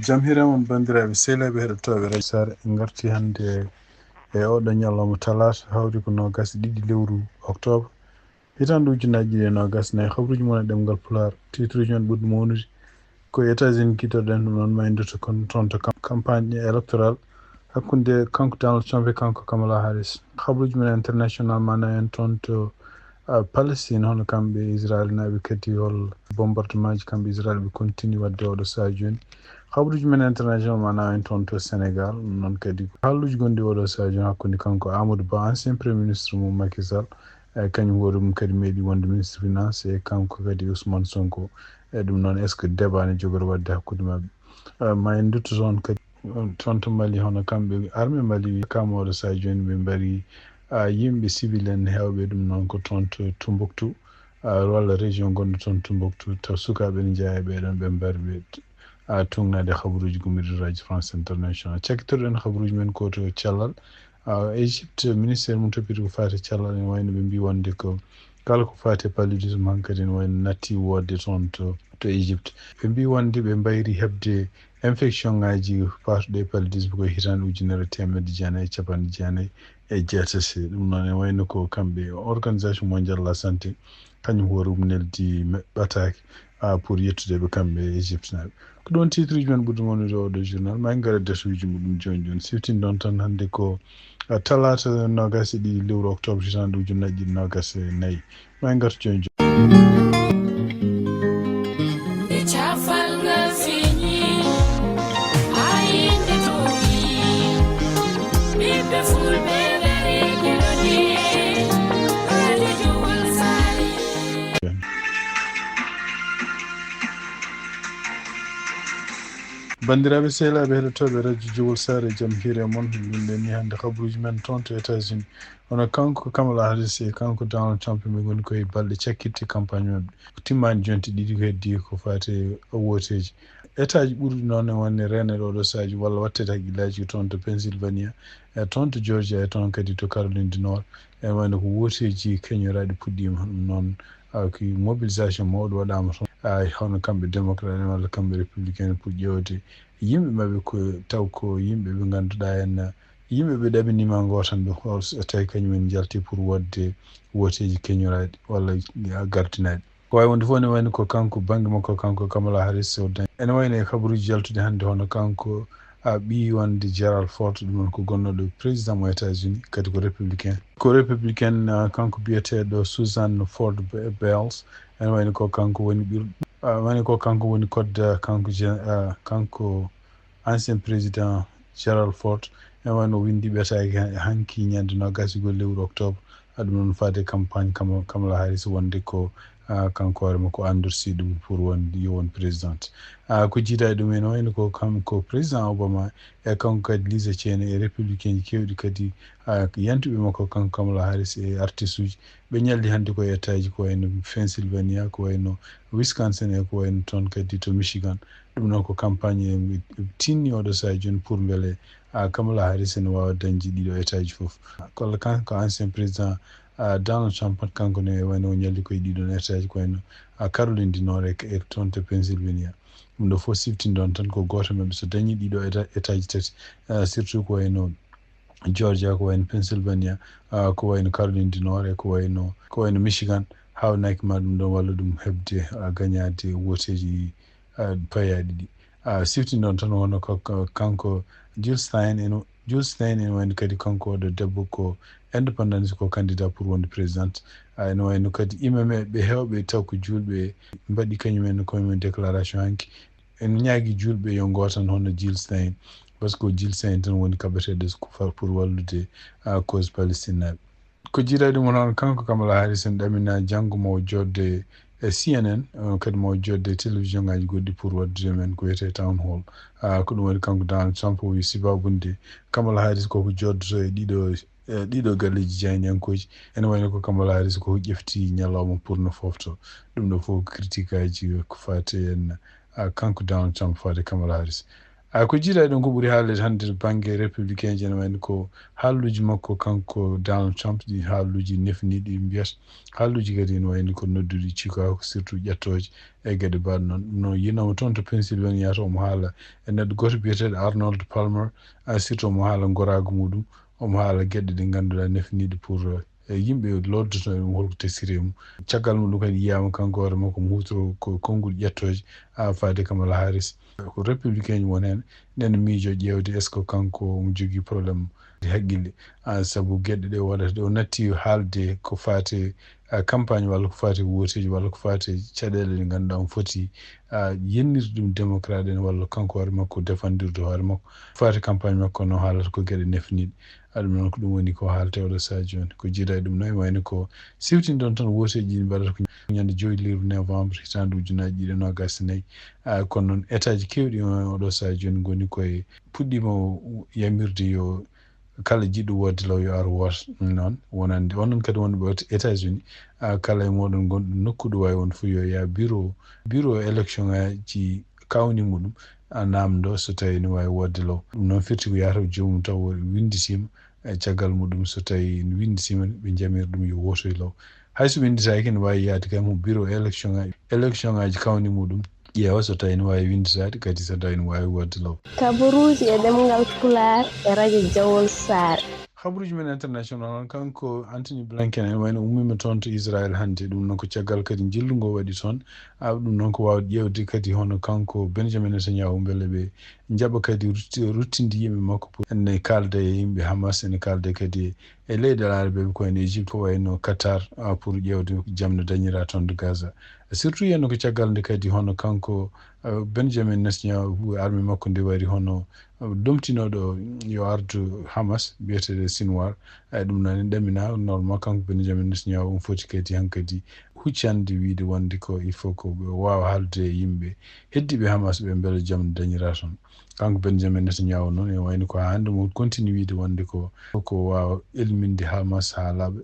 Jamhira mon bandiraɓe sehlaɓe heɗotoɓe radio sare en garti hande e oɗo ñalawma talata hawri ko nogas ɗiɗi lewru octobre hitande ujunaji ɗiɗi e nogas nayyi habruji mon e ɗemgal Pulaar titruji men ɓurɗo mawnude ko États-Unis kiitoɗen ɗum noon maydoto kon toon to campagne électoral hakkude kanko Donald Trump e kanko Kamala Harris. Habruji men international mana en toon to Palestine hono kamɓe Israël naɓe kadi hol bombardement ji kamɓe Israël ɓe continue wadde oɗo saha joni. Habruji men international mana en toon to Sénégal non kadi halluji gonɗi oɗo saha joni hakkude kanko Amadou Ba ancien premier ministre mo Macky Sall e kañum hoore mum kadi meeɗi wonde ministre finance e kanko kadi Ousmane Sonko e ɗum noon est ce que débat ne jogori wadde hakkude mabɓe ma en dutto toon kadi toon to Mali hono kamɓe armée Mali kama oɗo saha joni ɓe mbari yimɓe civil en hewɓe ɗum noon ko toon to Tombouctou walla région gonɗo toon Tombouctou taw sukaɓe ne jeeya e ɓeɗon ɓe mbari ɓe tungnade habruji gummiɗo radio France International cakkitorɗen habruji men ko to cellal Égypte ministére mum toppiti ko fati cellal ene wayno ɓe mbi wonde ko kala ko fati paludisme hankkadi ne wayno natti wodde toon to Égypte ɓe mbi wonde ɓe mbayri hebde infection ngaji patuɗe paludisme koye hitande ujunere temedde jeenayyi e capanɗe jeenayyi e jeetati ɗum noon ene wayno ko kamɓe organisation mondial la santé kañum hoore mum neldi ɓataki pour yettudeɓe kamɓe Égypte naɓe ko ɗon titruji men ɓurɗo wonnude oɗo journal ma en gara datuji muɗum joni joni siftini ɗon tan hande ko talata nogas e ɗiɗi lewru octobre hitande ujunnaje ɗiɗi nogas e nayyi ma en gartu joni joni. bandiraɓe sehlaɓe heɗotoɓe radio Jowol Sare jaam hiire moon yimɓe ni hande habruji men toon to États-Unis hono kanko Kamala Harris e kanko Donald Trump ɓe goni koye balɗe cakkitte campagne mabɓe timmani jonti ɗiɗi ko heddi ko fate woteji état ji ɓurɗi noon e wonne renede oɗo sahaji walla wattede haqqillaji toon to Pennsylvania e toon to Georgia e toon kadi to Caroline du Nord ene wayno ko woteji keñoraɗi puɗɗima ɗum noon ko mobilisation mawɗo waɗama toon hono kamɓe démocrate walla kamɓe républicain pour ƴewde yimɓe mabɓe ko taw ko yimɓe ɓe ganduɗa henna yimɓe ɓe ɗaɓinima gotan ɓe so tawi kañumen jalti pour wadde woteji keñoraɗi walla gardinaɗi ko wawi wonde fof ne wayno ko kanko banggue makko kanko Kamala Harris o dañi ene wayno e kabaruji jaltude hande hono kanko ɓi wonde Gerald Ford ɗum noon ko gonnoɗo président mo États-Unis kadi ko républicain kanko biyeteɗo Susan Ford Bales ene wayno ko kanko woni ɓiɗɗo wayno ko kanko woni kodda kanko ancien président Gerald Ford ene wayno windi ɓetaki hanki ñande nogas e lewru octobre ɗum noon fade campagne Kamala Harris wonde ko kanko hoore makko endorsi ɗum pour wonde yo won présidente ko jiiɗa ɗum ene wayno ko kanko président Obama e kanko kadi Lisa Cheney e républicain ji kewɗi kadi yantuɓe makko kanko Kamala Harris e artiste uji ɓe ñalli hande koye état ji ko wayno Pennsylvania ko wayno Wisconsin e ko wayno toon kadi to Michigan ɗum noon ko campagne e tinni oɗo saha joni pour beele Kamala Harris ene wawa dañde ɗiɗo état ji foof kolla kanko ancien président Donald Trump kanko ne wayno ñalli koye ɗiɗon état ji ko wayno Caroline du Nord e toon to Pennsylvania ɗum ɗo fof siftini ɗon tan ko goto mabɓe so dañi ɗiɗo état ji tati surtout ko wayno Georgia ko wayno Pennsylvania ko wayno Caroline du Nord e ko wayno Michigan hawnaki ma ɗum ɗon walla ɗum hebde gagnade woteji payaɗi ɗi siftini ɗon tan wonno kanko Jill Stein ene wayno kadi kanko oɗo debbo ko indépendance ko candidat pour wonde présidente ene wayno kadi imame ɓe hewɓe taw ko julɓe mbaɗi kañumen koyemumen déclaration hanki en ñaagui julɓe yo gotan hono Jill Stein par ce que Jill Stein tan woni kaɓeteɗo pour wallude cause Palestine naɓe ko jiiɗa ɗum noon kanko Kamala Harris en ɗamina janggo mo jodde e CNN kadi mo jodde télévision ngaji goɗɗi pour waddude men ko wiyete town hall ko ɗum waɗi kanko Donald Trump o wi sibabunde Kamala Harris koko joddoto e ɗiɗo galleji jayniyankoji ene wayno ko Kamala Harris koko ƴefti ñalawma pour no fofto ɗum ɗo fof critique aji ko fate en kanko Donald Trump fade Kamala Harris ko jiiɗa ɗum ko ɓuri haalde hannde bange républicain je ne wayno ko haalluji makko kanko Donald Trump ɗi haalluji nefniɗi mbiyata haalluji kadi ne wayno ko nodduɗi cikako surtout ƴettoje e gueɗe mbaɗ noon no yinomo toon to Pennsylvania to omo haala e neɗɗo goto biyeteɗo Arnold Palmer surtout omo haala gorago muɗum omo haala gueɗe ɗe ngannduɗa nefniɗe pour yimɓe loddoto e ɗum holko tesiri mum caggal muɗum kadi yiyama kanko hoore makko mo hutoro ko konngol ƴettoje ha faade Kamala Harris ko républicain won hen nen miijo ƴewde est ce que kanko omo jogui probléme haqqille saabu gueɗe ɗe waɗata ɗe o natti haalde ko fate campagne walla ko fate woteji walla ko fate caɗele ɗe ngannduɗa omo foti yennirde ɗum démocrate en walla kanko hoore makko défendirde hoore makko fate campagne makko no haalata ko gueɗe nefniɗe aɗum noon ko ɗum woni ko haalte oɗo saha joni ko jiiɗa e ɗum noon wayno ko siftindon tan woteji ɗi mbaɗata ko ñande 2 lewru novembre hitande ujunaji ɗiɗi e nogas e nayyi kono noon état ji kewɗi oɗo saha joni goni koye puɗɗima yamirde yo kala jiɗɗo wodde law yo ar woota noon wonande onon kadi wonɓe États-Unis kala e moɗon gonɗo nokku ɗo wawi won fof yo yaa bureau élection ngaji kawni muɗum namdo so tawi ne wawi wodde law ɗum noon firti ko yataw jomum taw winditima e caggal muɗum so tawi ne winditima ɓe jamira ɗum yo wotoy law hayso winditaki ne wawi yaade kam bureau élection ngaji kawni muɗum ƴeewa so tawi ne wawi winditade kadi so tawi ne wawi wodde law. Kabaruji e ɗemngal Pulaar e radio Jawol Sare. habaruji men international kanko Anthony Blinken en wayno ummima toon to Israel hannde ɗum noon ko caggal kadi jillugo waɗi toon ɗum noon ko wawde ƴewde kadi hono kanko Benjamin Netanyahu beele ɓe jaɓa kadi ruttinde yimɓe makko ene kalda e yimɓe Hamas ene kalda kadi e leyɗe Arabe ko ene Égypte ko wayno Qatar pour ƴewde jaam no dañira toon de Gaza surtout yenno ko caggal nde kadi hono kanko Benjamin Netanyahu armée makko nde wari hono domtinoɗo yo ardu Hamas biyeteɗo Sinwar ɗum noon en ɗamina normalement kanko Benjamin Netanyahu on foti kadi hankkadi huccande wiide wonde ko il faut ko wawa haalde e yimɓe heddiɓe Hamas ɓe beele jaam dañira toon kanko Benjamin Netanyahu noon e wayno ko hande mo continue wiide wonde ko wawa elminde Hamas ha laaɓa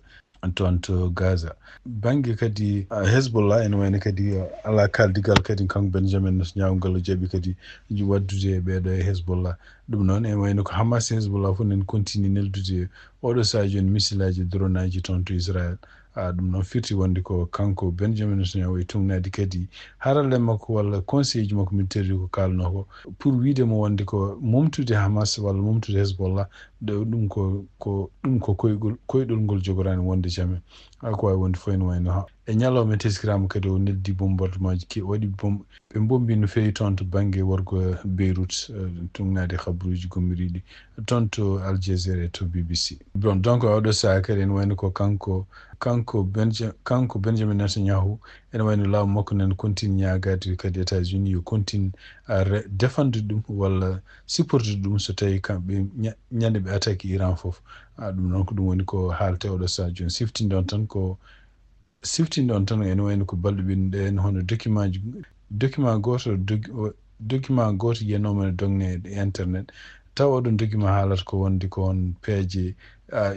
toon to Gaza bangue kadi Hezbollah ene wayno kadi ala kaldigal kadi kanko Benjamin Netanyahu ngal jaaɓi kadi waddude ɓeɗo e Hezbollah ɗum noon ene wayno ko Hamas e Hezbollah fof nen continue neldude oɗo saha joni missilaji drone aji toon to Israel ɗum noon firti wonde ko kanko Benjamin Netanyahu e tumnade kadi haralle makko walla conseil ji makko militaire ko kalno ko pour wiide mo wonde ko momtude Hamas walla momtude Hezbollah ɗum ko koyɗol ngol jogorani wonde jamais ko wawi wonde fof ene wayno e ñalawma teskirama kadi o neldi bombardement ji waɗi ɓe bombi no fewi toon to banggue worgo Beyrouth tumnade habaruji gommiriɗi toon to Al Jazeera e to BBC bon donc oɗo saha kadi ene wayno ko kanko Benjamin Netanyahu ene wayno laamu makko nane continue ñagade kadi États-Unis yo continue défendre ɗum walla supporte ɗum so tawi kamɓe ñande ɓe attaque Iran foof ɗum noon ko ɗum woni ko haalte oɗo saha joni siftinde on tan ene wayno ko balɗe ɓennuɗe en hono document goto yenoma ne dongne e internet taw oɗon document haalata ko wonde ko on peeje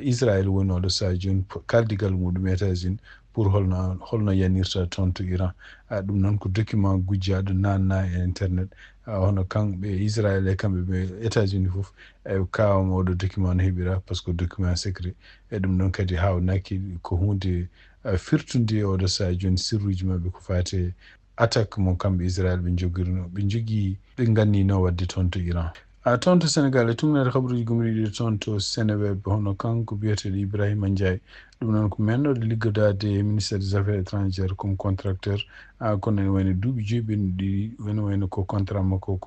Israël woni oɗo saha joni kaldigal muɗum États-Unis pour holno yanirta toon to Iran ɗum noon ko document gujjaɗo nanna e internet hono kamɓe Israël e kamɓe ɓe États-Unis foof kawama oɗo document no heeɓira par ce que document secret e ɗum noon kadi hawnaki ko hunde firtude oɗo saha joni sirruji mabɓe ko fate attaque mo kamɓe Israël ɓe jogui ɓe gannino wadde toon to Iran toon to Sénégal e tumnade habaruji gomriɗi toon to Sénéweb hono kanko biyeteɗo Ibrahima Ndiaye ɗum noon ko mennoɗo liggodade e ministére des affaires étrangères comme contracteur kono ene wayno duuɓi joyɓenni ɗi ene wayno ko contrat makko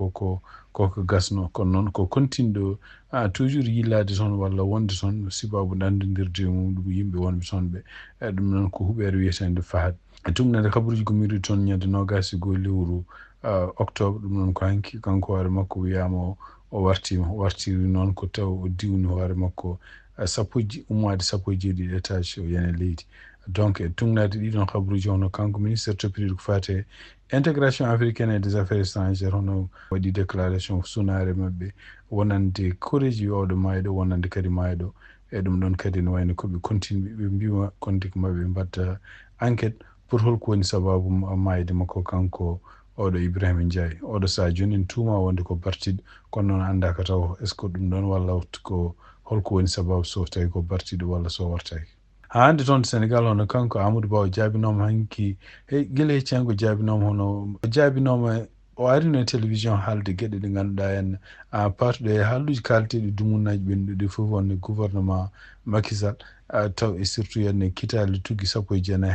koko gasno kono noon ko continue ɗo toujours yillade toon walla wonde toon sibabu nandodirde mum ɗum yimɓe wonɓe toon ɓe ɗum noon ko huuɓere wiyetede Fahad e tumnade habaruji gomriɗi toon ñande 22 lewru octobre ɗum noon ko hanki kanko hoore makko wiyama o wartiri noon ko taw o diwni hoore makko ummade sappo e jeeɗiɗi étage o yana leydi donc e tumnade ɗiɗon habaruji hono kanko ministére toppitiɗo ko fate intégration africaine et des affaires étrangères hono waɗi déclaration sunare mabɓe wonande koreji oɗo mayɗo wonande kadi mayɗo e ɗum ɗon kadi ne wayno koɓe continue ɓe mbima konde ko mabɓe mbadda enquête pour holko woni sababu mayde makko kanko oɗo Ibrahima Ndiaye oɗo Sadio en tuma wonde ko bartiɗo kono noon anda ka taw est ce que ɗum ɗon walla ko holko woni sababu so tawi ko bartiɗo walla so wartaki ha hande toon Sénégal hono kanko Amadou Ba o jaabinoma hanki guila hecci hanko jaabinoma hono o jaabinoma o arino e télévision haalde gueɗe ɗe ganduɗa henna partuɗo e haalluji kalteɗi dumunaji ɓennuɗi fof wonde gouvernement Macky Sall taw e surtout henne kitali tugui 19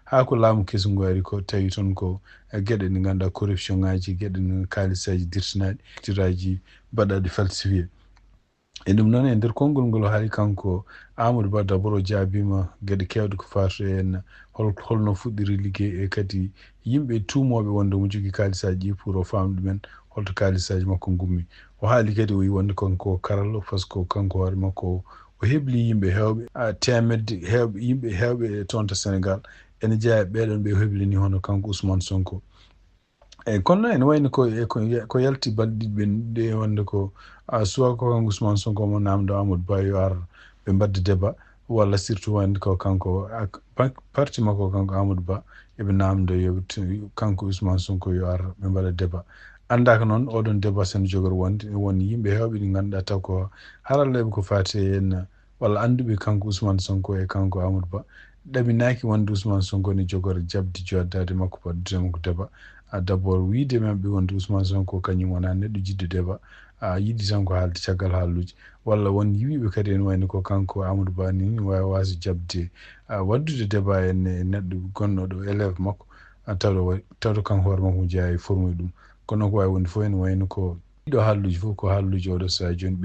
ha ko laamu kesum ngu ari ko tawi toon ko gueɗe ɗe ganduɗa corruption ngaji gueɗe no kalisaji dirtinaɗi tiraji mbaɗaɗi falsifié e ɗum noon e nder konngol ngol haali kanko Amadou Ba d' abord o jaabima gueɗe kewɗe ko fatude hen holno fuɗɗiri ligguey e kadi yimɓe tumoɓe wonde mo jogui kalisaji ɗi pour o famna ɗumen holto kalisaji makko gummi o haali kadi o wi wonde kanko karalla par ce que kanko hoore makko o hebli yimɓe hewɓe temedde yimɓe hewɓe toon to Sénégal ene jeeya ɓeɗon ɓe heblini hono kanko Ousmane Sonko eyyi kono ene wayno ko yalti balɗe ɗiɗi ɓennuɗe wonde ko soit ko kanko Ousmane Sonko mo namdo Amadou Ba yo ar ɓe mbadda débat walla surtout wonde ko kanko parti makko kanko Amadou Ba eɓe namdo kanko Ousmane Sonko yo ar ɓe mbaɗa débat andaka noon oɗon débat sene jogori wonde won yimɓe hewɓe ɗi ganduɗa taw ko haralleɓe ko fati hen walla anduɓe kanko Ousmane Sonko e kanko Amadou Ba ɗaɓinaki wonde Ousmane Sonko ne jogori jabde joddade makko waddudemo ko débat d' abord wiide mamɓe wonde Ousmane Sonko kañum wona neɗɗo jiɗɗo débat yiɗi tan ko haalde caggal haalluji walla won yiwiɓe kadi ene wayno ko kanko Amadou Ba ni wawi wasa jabde waddude débat e neɗɗo gonɗo ɗo élève makko tawde kanko hoore makko mo jeeya e formude ɗum kono ko wawi wonde fof ene wayno ko ɗiɗo haalluji fof ko haalluji oɗo saha joni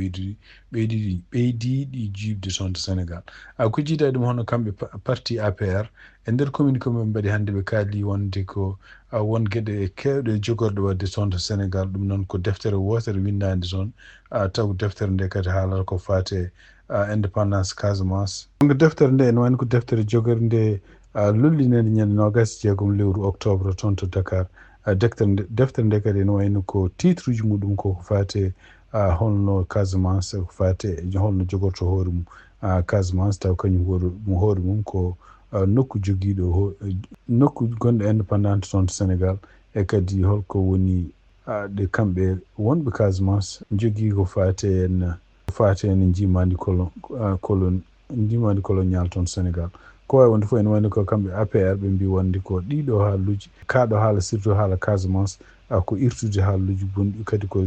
ɓeydiɗi jibde toon to Sénégal ko jiida ɗum hono kamɓe parti APR e nder communiqué ɓe mbaɗi hannde ɓe kaali wonde ko won gueɗe kewɗe jogorɗe wadde toon to Sénégal ɗum noon ko deftere wotere windade toon taw deftere nde kadi haalata ko fate indépendance Casamance donc deftere nde ene wayno ko deftere jogorde lollinede ñande 26 lewru octobre toon to Dakar deftere nde kadi ene wayno ko titre uji muɗum koko fate holno Casamance ko fate holno jogorto hoore mum Casamance taw kañum hoore mum ko nokku joguiɗo nokku gonɗo indépendante toon to Sénégal e kadi holko woni ɗe kamɓe wonɓe Casamance jogui ko fate en jimadi jimadi colonial toon Sénégal ko wawi wonde fof ene wayno ko kamɓe APR ɓe mbi wonde ko ɗiɗo haalluji kaɗo haala surtout haala Casamance ko irtude haalluji bonɗi kadi ko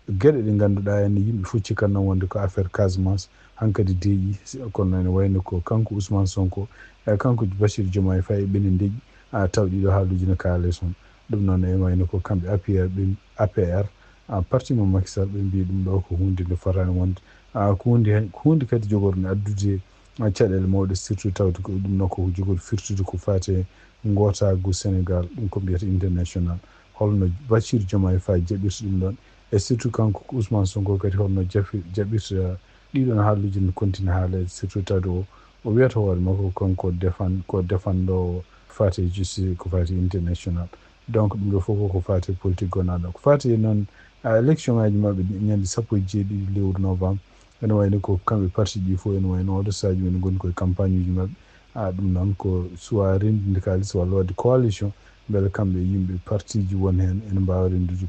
gueɗe ɗe ganduɗa ene yimɓe fof cikkanno wonde ko affaire Casamance hankkadi deeƴi kono ene wayno ko kanko Ousmane Sonko kanko Bassirou Diomaye Faye ɓene deeƴi taw ɗiɗo haalluji ne kaale toon ɗum noon ene wayno ko kamɓe APR parti mo Macky Sall ɓe mbi ɗum ɗo ko hunde nde fotani wonde ko hunde kadi jogorno addude caɗele mawɗe surtout tawde ko ɗum noon ko jogori firtude ko fate gotagu Sénégal ɗum ko mbiyata international holno Bassirou Diomaye Faye jaɓirta ɗum ɗon e surtout kanko Ousmane Sonko kadi holno jaɓirta ɗiɗon haalluji ne continue haalede surtout tawde o wiyata hoore makko kanko ko défendowo fate justice ko fate international donc ɗum ɗo fof ko fate politique gonaɗo ko fate noon élection ngaji mabɓe ñande 17 lewru novembre ene wayno ko kamɓe parti ɗi fof ene wayno oɗo sahaji men goni koye campagne uji mabɓe ɗum noon ko soit rendinde kalis walla wadde coalition beele kamɓe yimɓe parti ji won hen ene mbawa rendude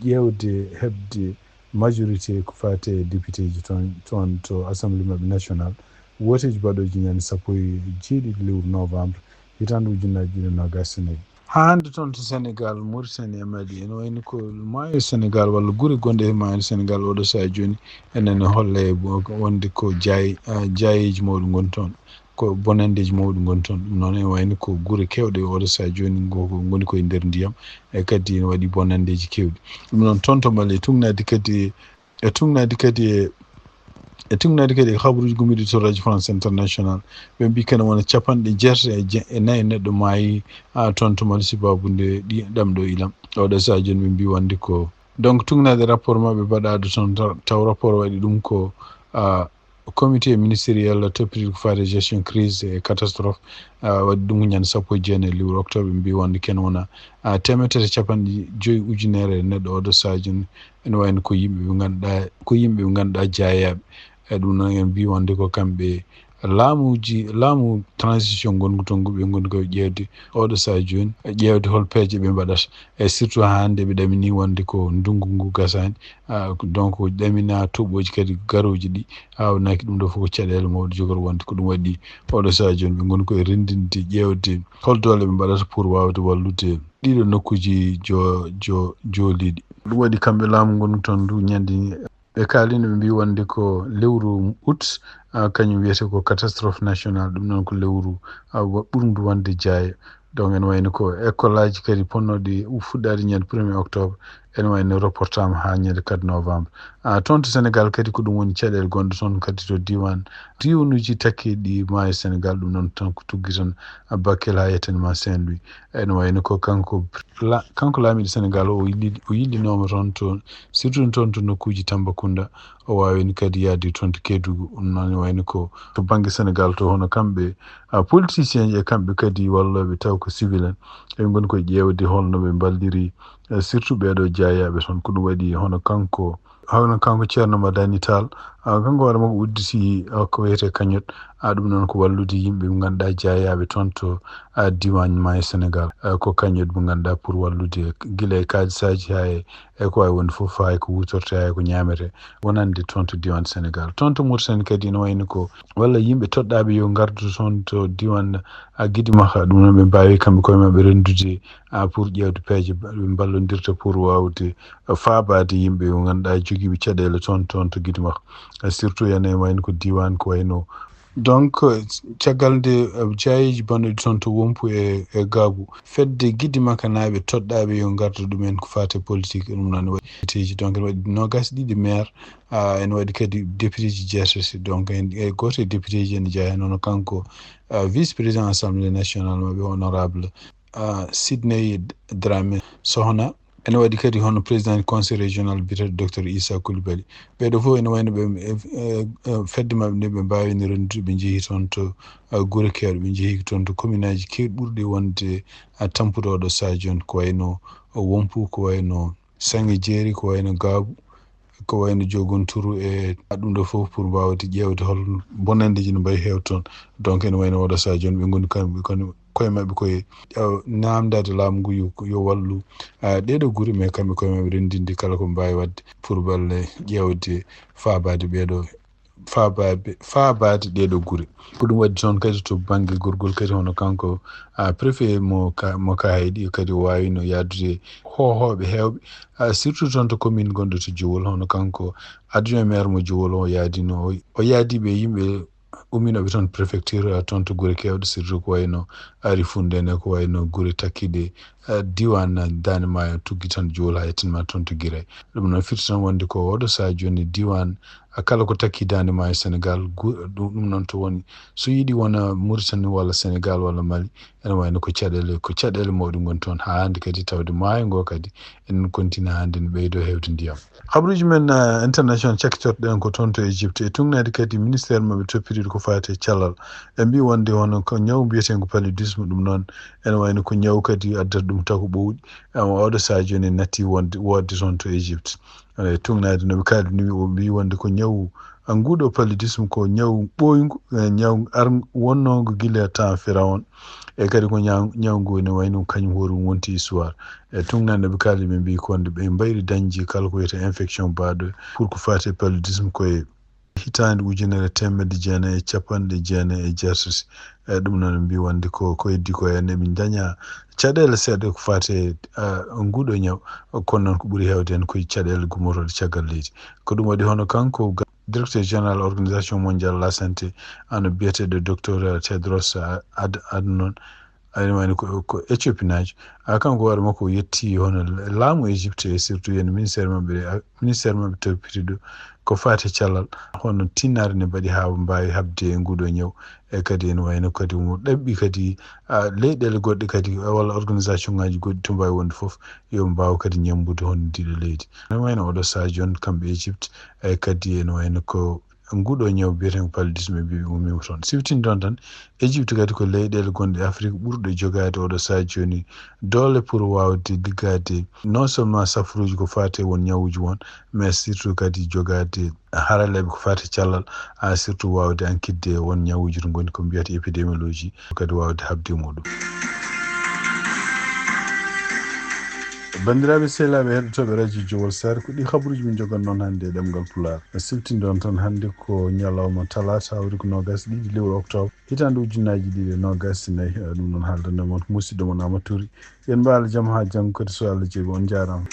ƴewde hebde majorité ko fate député ji toon to assemblée mabɓe national woteji baɗoji ñande 17 lewru novembre hitande ujunnaje ɗiɗi nogas e nayyi ha hande toon to Sénégal Mauritanie e Mali ene wayno ko maayo Sénégal walla guure gonɗe e maayo Sénégal oɗo saha joni enene holle wonde ko jayeji mawɗi goni toon ko bonandeji mawɗi goni toon ɗum noon ene wayno ko guure kewɗe oɗo saha joni goni koye nder ndiyam e kadi ene waɗi bonandeji kewɗi ɗum noon toon to Mali tugnadi kadi e habaruji gummiɗi to radio France international ɓe mbi kene wona capanɗe jeetati e nayyi neɗɗo maayi toon to Mali sababude ɗam ɗo ilam oɗo saha joni ɓe mbi wonde ko donc tugnade rapport mabɓe mbaɗaɗo toon taw rapport waɗi ɗum ko comité ministériel toppiti ko fate gestion crise et catastrophe waɗi ɗum ko ñande 19 lewru octobre ɓe mbi wonde kene wona temettere capanɗe 5 ujunere neɗɗo oɗo saha joni ene wayno ko yimɓe ɓe ganduɗa jeeyaɓe e ɗum noon en mbi wonde ko kamɓe laamu transition gongu ton ɓe gondi koye ƴeewde oɗo saha joni ƴeewde hol peeje ɓe mbaɗata surtout ha hande ɓe ɗamini wonde ko ndungu ngu gasani donc ɗamina toɓoji kadi garoji ɗi naki ɗum ɗo fof ko caɗele mawɗe jogori wonde ko ɗum waɗi oɗo saha joni ɓe goni koye rendinde ƴeewde hol dole ɓe mbaɗata pour wawde wallude ɗiɗo nokkuji jooliɗi ɗum waɗi kamɓe laamu gongu ton ndu ñande ɓe kalino ɓe mbi wonde ko lewru août kañum wiyete ko catastrophe national ɗum noon ko lewru ɓurndu wonde jeeya donc ene wayno ko école aji kadi ponnoɗe fuɗɗade ñande 1er octobre ene wayno reportama ha ñande 4 novembre toon to Sénégal kadi ko ɗum woni caɗele gonɗe toon kadi to diwanuji takkiɗi maayo Sénégal ɗum noon tan ko tuggi tan Bakel ha yettanima Saint-Louis ene wayno ko kanko laamiɗo Sénégal o yillinoma toon to surtout toon to nokkuji Tambacounda o wawino kadi yaade toon to Kédougou ɗum noon wayno ko to banggue Sénégal to hono kamɓe politicien ji e kamɓe kadi walloɓe taw ko civil en eɓe goni koye ƴeewde holno ɓe balliri surtout ɓeɗo jeeyaɓe toon ko ɗum waɗi hono kanko Ceerno Madani Tall kanko waɗa mako udditi ko wiyete kañot ɗum noon ko wallude yimɓe ɓe ganduɗa jeeyaɓe toon to diwan maayo Sénégal ko kañot mo ganduɗa pour wallude guila e kalisaji ha e ko wawi wonde foof hay ko wutorte hay ko ñamete wonande toon to diwan Sénégal toon to Mauritanie kadi ne wayno ko walla yimɓe toɗɗaɓe yo gardu toon to diwan Guidy Makha ɗum noon ɓe mbawi kamɓe koye mabɓe rendude pour ƴewde peeje ɓe ballodirta pour wawde faabade yimɓe yo ganduɗa joguiɓe caɗele toon to Guidy Makha surtout ene wayno ko diwan ko wayno donc caggal nde jeeyeji banɗuɗi toon to Wompu e Gabou fedde Guidy Makha naaɓe toɗɗaɓe yo garda ɗumen ko fate politique ɗum noon waɗi donc ene waɗi nogas ɗiɗi maire ene waɗi kadi député ji jeetati donc e goto e député ji ene jeeya noon kanko vice président assemblée nationale maɓe honorable Sidney Dramé Sohna ene waɗi kadi hono président conseil régional biyeteɗo docteur Issa Coulibaly ɓeɗo fof ene wayno ɓe fedde mabɓe nde ɓe mbawino rendude ɓe jeehi toon to guure kewɗe ɓe jeehi toon to commune aji kewɗi ɓurɗi wonde tampude oɗo saha joni ko wayno Wompu ko wayno Sange Jeeri ko wayno Gabou ko wayno Jogonturu e ɗum ɗo fof pour mbawde ƴewde hol bonandeji no mbayi heew toon donc ene wayno oɗo saha joni ɓe goni kamɓe koye mabɓe koye namdade laamu ngu yo wallu ɗeɗo guure mais kamɓe koye mabɓe rendinde kala ko mbawi wadde pour balle ƴewde faabade ɗeɗo guure ko ɗum waɗi toon kadi to banggue gorgol kadi hono kanko préfet mo Kahayɗi kadi o wawino yadude hohoɓe hewɓe surtout toon to commune gonɗo to Djowol hono kanko adjoint maire mo Djowol o yaadino o yaadiɓe yimɓe umminoɓe toon préfecture toon to guure kewɗe surtout ko wayno Ari Fundene ko wayno guure takkiɗe diwan Dande Maayo tuggi tan Djowol ha yettanma toon to Guiray ɗum noon firti tan wonde ko oɗo saha joni diwan kala ko takki Dande Maayo Sénégal ɗum noon to woni so yiiɗi wona Mauritanie walla Sénégal walla Mali ene wayno ko caɗele mawɗe goni toon ha hande kadi tawde maayo ngo kadi en continue hande ne ɓeydo hewde ndiyam habruji men international cakkitorɗen ko toon to Égypte e tungnade kadi ministére mabɓe toppitiɗo ko fate cellal ɓe mbi wonde hono ko ñaw mbiyeten ko paludisme ɗum noon ene wayno ko ñaw kadi addata ɗum taw ko ɓowɗi oɗo saha joni natti wodde toon to Égypte tungnade noɓe kaldi o mbi wonde ko ñaw nguɗo paludisme ko ñaw ɓoyngu ñaw wonnongo guila temps Pharaon e kadi ko ñaw ngu ne wayno kañum hoore wonti histoire e tungnade ɓe kaldi ɓe mbi konde ɓe mbayri dañji kala ko wiyete infection baɗo pour ko fate paludisme koye hitande 1990 ɗum noon ɓe mbi wonde ko heddi ko henne ɓe daña caɗele seeɗa ko fate nguɗo ñaw kono noon ko ɓuuri hewde hen koye caɗele gummotoɗe caggal leydi ko ɗum waɗi hono kanko directeur général organisation mondiale la santé ano biyeteɗo docteur Tedros Adhanom ene wayno ko éthiopinajo kanko waɗa makko yetti hono laamu Égypte e surtout yen ministére mabɓe toppitiɗo ko fate cellal hono tinnare ne mbaɗi ha mbawi habde nguɗo ñaw e kadi ene wayno kadi mo ɗaɓɓi kadi leyɗele goɗɗe kadi walla organisation ngaji goɗɗi to mbawi wonde foof yo mbawa kadi ñambude hono ndiɗo leydi ene wayno oɗo saha joni kamɓe Égypte kadi ene wayno ko nguɗo ñaw biyeten paludisme bi umima toon siftin ɗon tan Égypte kadi ko leyɗele gonɗe Afrique ɓurɗe jogade oɗo saji joni dole pour wawde liggade non seulement safruji ko fate won ñawuji won mais surtout kadi jogade haraleɓe ko fate cellal surtout wawde ankidde won ñawuji to goni ko mbiyata épidémiologie kadi wawde habde muɗum. bandiraɓe sehlaɓe heɗotoɓe radio Jowol Sare ko ɗi habaruji min jogon noon hannde e ɗemgal Pulaar siftin ɗon tan hannde ko ñalawma talata hawri ko nogas ɗiɗi lewru octobre hitande ujunnaji ɗiɗi e nogas nayyi ɗum noon haaldande moon musidɗo moon Amadou Touré yen mbaala jaam ha janggo kadi so Allah jaaɓi on jarama.